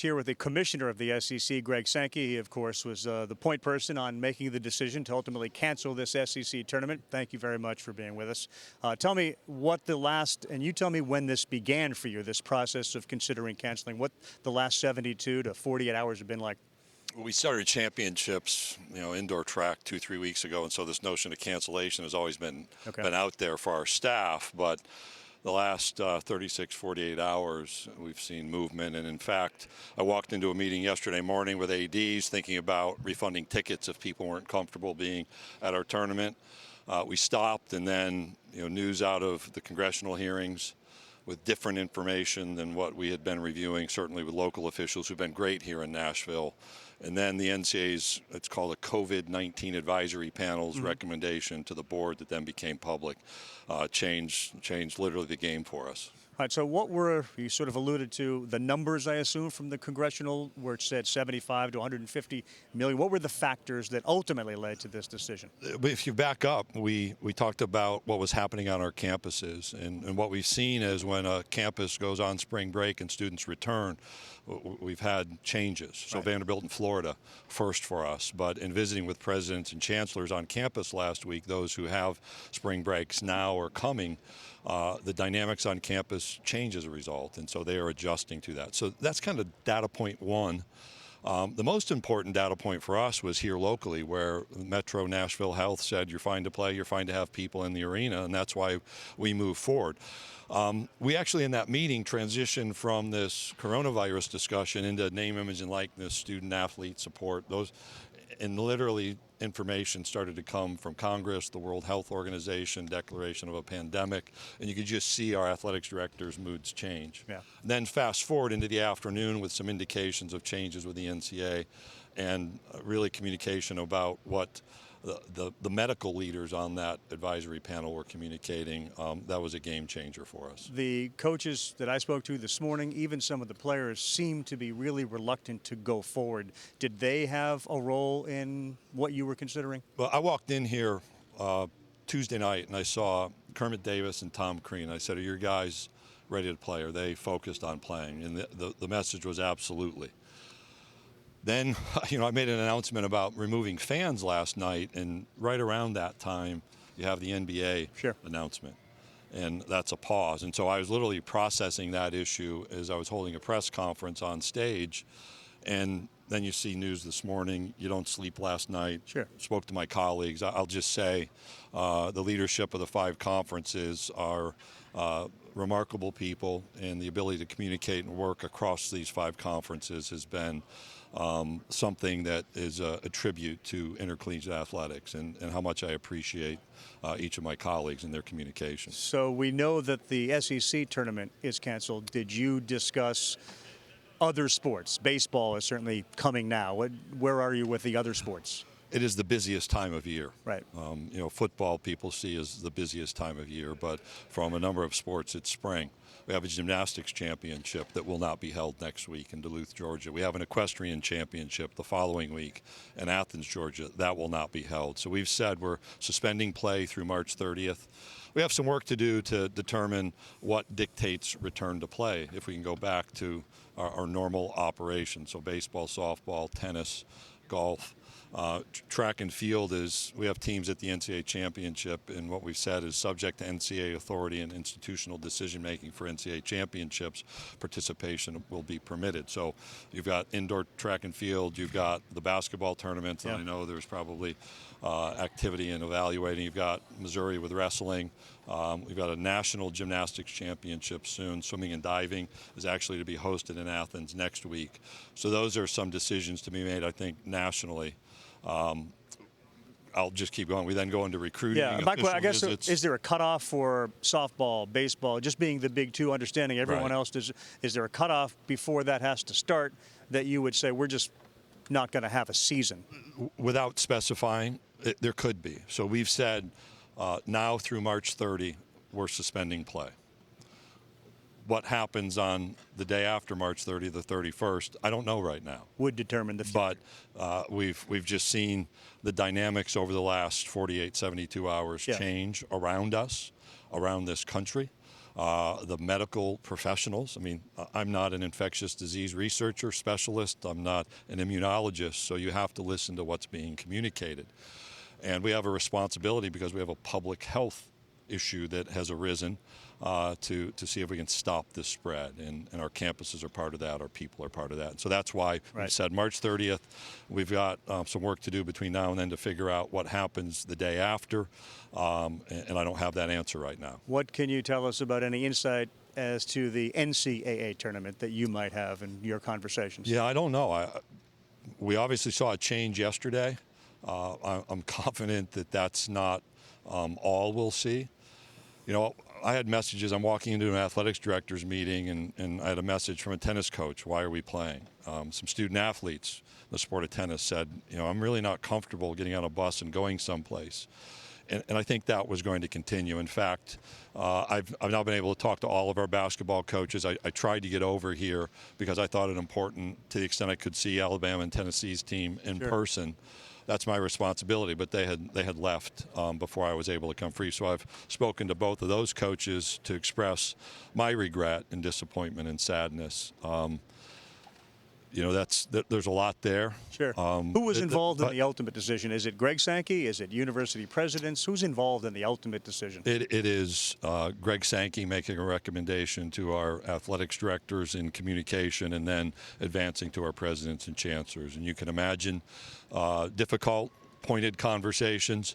Here with the commissioner of the SEC, Greg Sankey. He, of course, was the point person on making the decision to ultimately cancel this SEC tournament. Thank you very much for being with us. Tell me and you tell me when this began for you, this process of considering canceling, what the last 72 to 48 hours have been like. We started championships, indoor track 2-3 weeks ago, and so this notion of cancellation has always been out there for our staff. But the last 36, 48 hours, we've seen movement. And in fact, I walked into a meeting yesterday morning with ADs thinking about refunding tickets if people weren't comfortable being at our tournament. We stopped, and then news out of the congressional hearings with different information than what we had been reviewing, certainly with local officials who've been great here in Nashville. And then the NCAA's, it's called a COVID-19 advisory panel's recommendation to the board that then became public, changed literally the game for us. All right, so you sort of alluded to the numbers, I assume, from the congressional, where it said 75 to 150 million. What were the factors that ultimately led to this decision? If you back up, we talked about what was happening on our campuses. And what we've seen is when a campus goes on spring break and students return, we've had changes. So Vanderbilt in Florida, first for us. But in visiting with presidents and chancellors on campus last week, those who have spring breaks now or coming, the dynamics on campus change as a result, and so they are adjusting to that. So that's kind of data point one. The most important data point for us was here locally, where Metro Nashville Health said you're fine to play, you're fine to have people in the arena, and that's why we move forward. We actually, in that meeting, transitioned from this coronavirus discussion into name, image, and likeness, student-athlete support. And literally information started to come from Congress, the World Health Organization, declaration of a pandemic, and you could just see our athletics director's moods change. Yeah. Then fast forward into the afternoon with some indications of changes with the NCAA and really communication about what the medical leaders on that advisory panel were communicating. That was a game changer for us. The coaches that I spoke to this morning, even some of the players, seemed to be really reluctant to go forward. Did they have a role in what you were considering? Well, I walked in here Tuesday night and I saw Kermit Davis and Tom Crean. I said, are your guys ready to play? Are they focused on playing? And the message was absolutely. Then, I made an announcement about removing fans last night, and right around that time, you have the NBA announcement, and that's a pause. And so I was literally processing that issue as I was holding a press conference on stage, and then you see news this morning. You don't sleep last night. Spoke to my colleagues. I'll just say the leadership of the 5 conferences are remarkable people, and the ability to communicate and work across these 5 conferences has been something that is a tribute to intercollegiate athletics and how much I appreciate each of my colleagues and their communication. So we know that the SEC tournament is canceled. Did you discuss other sports? Baseball is certainly coming now. Where are you with the other sports? It is the busiest time of year. Right. Football people see as the busiest time of year, but from a number of sports, it's spring. We have a gymnastics championship that will not be held next week in Duluth, Georgia. We have an equestrian championship the following week in Athens, Georgia. That will not be held. So we've said we're suspending play through March 30th. We have some work to do to determine what dictates return to play if we can go back to our normal operation. So baseball, softball, tennis, golf. Track and field we have teams at the NCAA championship, and what we've said is subject to NCAA authority and institutional decision making for NCAA championships, participation will be permitted. So you've got indoor track and field, you've got the basketball tournament, and I know there's probably activity in evaluating. You've got Missouri with wrestling. We've got a national gymnastics championship soon. Swimming and diving is actually to be hosted in Athens next week. So those are some decisions to be made, I think, nationally. I'll just keep going. We then go into recruiting. Yeah, I guess, is there a cutoff for softball, baseball, just being the big 2, understanding everyone else? Is there a cutoff before that has to start that you would say we're just not going to have a season? Without specifying, there could be. So we've said now through March 30, we're suspending play. What happens on the day after March 30, the 31st, I don't know right now. Would determine the future. But we've just seen the dynamics over the last 48, 72 hours change around us, around this country. the medical professionals. I mean, I'm not an infectious disease researcher specialist. I'm not an immunologist, so you have to listen to what's being communicated. And we have a responsibility because we have a public health issue that has arisen to see if we can stop this spread. And our campuses are part of that, our people are part of that. And so that's why we said March 30th. We've got some work to do between now and then to figure out what happens the day after. And I don't have that answer right now. What can you tell us about any insight as to the NCAA tournament that you might have in your conversations? Yeah, I don't know. We obviously saw a change yesterday. I'm confident that that's not all we'll see. You know, I had messages. I'm walking into an athletics director's meeting, and I had a message from a tennis coach. Why are we playing? Some student athletes in the sport of tennis said, you know, I'm really not comfortable getting on a bus and going someplace. And I think that was going to continue. In fact, I've now been able to talk to all of our basketball coaches. I tried to get over here because I thought it important to the extent I could see Alabama and Tennessee's team in person. That's my responsibility, but they had left before I was able to come free. So I've spoken to both of those coaches to express my regret and disappointment and sadness. You know, there's a lot there. Sure. Who was involved in the ultimate decision? Is it Greg Sankey? Is it university presidents? Who's involved in the ultimate decision? It is Greg Sankey making a recommendation to our athletics directors in communication and then advancing to our presidents and chancellors. And you can imagine difficult, pointed conversations.